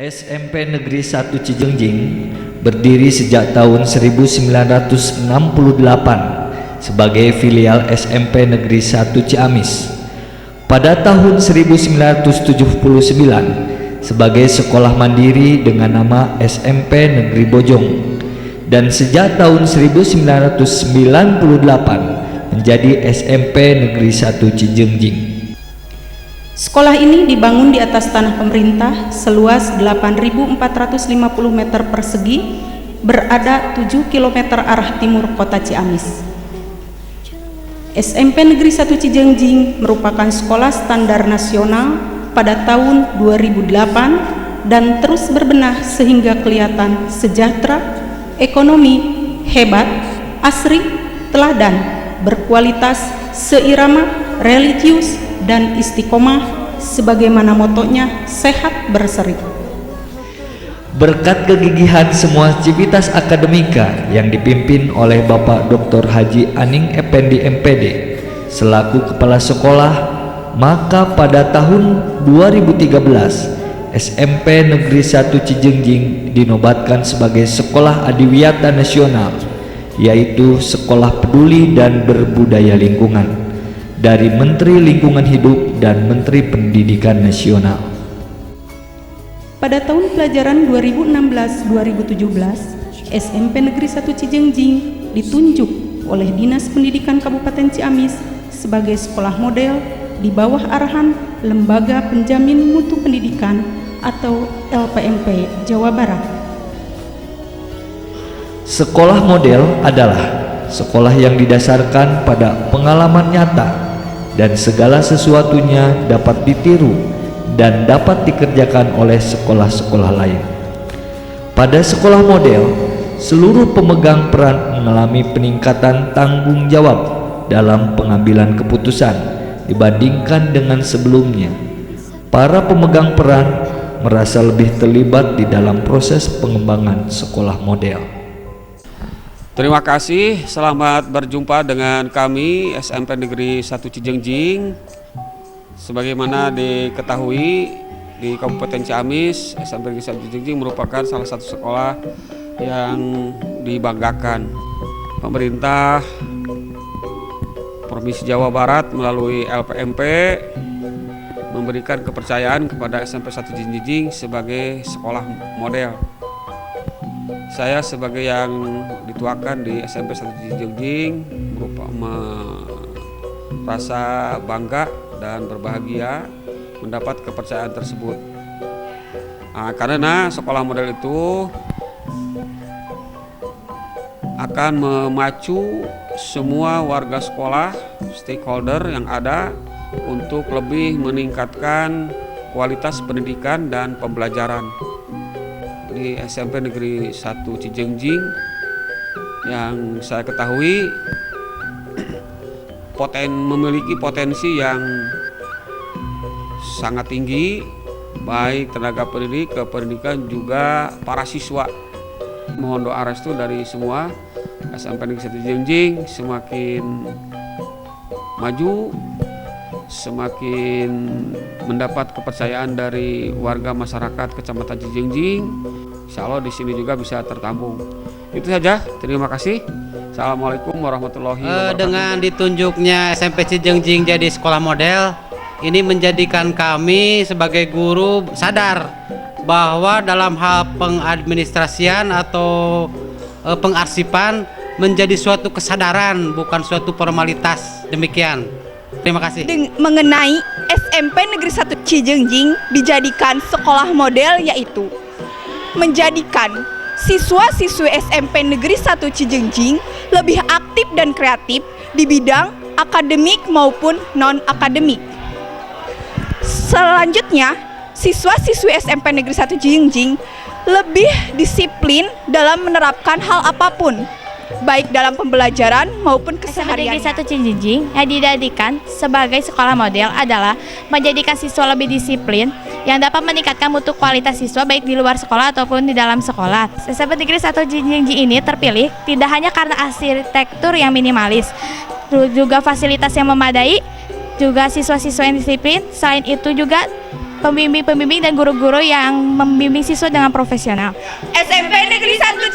SMP Negeri 1 Cijengjing berdiri sejak tahun 1968 sebagai filial SMP Negeri 1 Ciamis. Pada tahun 1979 sebagai sekolah mandiri dengan nama SMP Negeri Bojong, dan sejak tahun 1998 menjadi SMP Negeri 1 Cijengjing. Sekolah ini dibangun di atas tanah pemerintah seluas 8.450 meter persegi, berada 7 km arah timur kota Ciamis. SMP Negeri 1 Cijengjing merupakan sekolah standar nasional pada tahun 2008 dan terus berbenah sehingga kelihatan sejahtera, ekonomi, hebat, asri, teladan, berkualitas, seirama, religius, dan istiqomah sebagaimana motonya sehat berseri. Berkat kegigihan semua civitas akademika yang dipimpin oleh Bapak Dr. Haji Aning Effendi MPD selaku kepala sekolah, maka pada tahun 2013 SMP Negeri 1 Cijengjing dinobatkan sebagai sekolah adiwiyata nasional, yaitu sekolah peduli dan berbudaya lingkungan dari Menteri Lingkungan Hidup dan Menteri Pendidikan Nasional. Pada tahun pelajaran 2016-2017, SMP Negeri 1 Cijengjing ditunjuk oleh Dinas Pendidikan Kabupaten Ciamis sebagai sekolah model di bawah arahan Lembaga Penjamin Mutu Pendidikan atau LPMP Jawa Barat. Sekolah model adalah sekolah yang didasarkan pada pengalaman nyata dan segala sesuatunya dapat ditiru dan dapat dikerjakan oleh sekolah-sekolah lain. Pada sekolah model, seluruh pemegang peran mengalami peningkatan tanggung jawab dalam pengambilan keputusan dibandingkan dengan sebelumnya. Para pemegang peran merasa lebih terlibat di dalam proses pengembangan sekolah model. Terima kasih, selamat berjumpa dengan kami SMP Negeri 1 Cijengjing. Sebagaimana diketahui di Kabupaten Ciamis, SMP Negeri 1 Cijengjing merupakan salah satu sekolah yang dibanggakan. Pemerintah Provinsi Jawa Barat melalui LPMP memberikan kepercayaan kepada SMP 1 Cijengjing sebagai sekolah model. Saya sebagai yang dituakan di SMP 1 Cijengjing merasa bangga dan berbahagia mendapat kepercayaan tersebut. Karena sekolah model itu akan memacu semua warga sekolah, stakeholder yang ada untuk lebih meningkatkan kualitas pendidikan dan pembelajaran di SMP Negeri 1 Cijengjing. Yang saya ketahui memiliki potensi yang sangat tinggi, baik tenaga pendidik, kependidikan, juga para siswa. Mohon doa restu dari semua SMP Negeri 1 Cijengjing semakin maju, semakin mendapat kepercayaan dari warga masyarakat Kecamatan Cijengjing. Insya Allah di sini juga bisa tertampung. Itu saja, terima kasih. Assalamualaikum warahmatullahi wabarakatuh. Dengan ditunjuknya SMP Cijengjing jadi sekolah model, ini menjadikan kami sebagai guru sadar bahwa dalam hal pengadministrasian atau pengarsipan menjadi suatu kesadaran, bukan suatu formalitas. Demikian. Terima kasih. Mengenai SMP Negeri 1 Cijengjing dijadikan sekolah model, yaitu menjadikan siswa-siswi SMP Negeri 1 Cijengjing lebih aktif dan kreatif di bidang akademik maupun non-akademik. Selanjutnya, siswa-siswi SMP Negeri 1 Cijengjing lebih disiplin dalam menerapkan hal apapun, baik dalam pembelajaran maupun keseharian. SMP Negeri 1 Cijengjing yang dijadikan sebagai sekolah model adalah menjadikan siswa lebih disiplin yang dapat meningkatkan mutu kualitas siswa baik di luar sekolah ataupun di dalam sekolah. SMP Negeri 1 Cijengjing ini terpilih tidak hanya karena arsitektur yang minimalis, juga fasilitas yang memadai, juga siswa-siswa yang disiplin. Selain itu juga pembimbing-pembimbing dan guru-guru yang membimbing siswa dengan profesional. SMP Negeri 1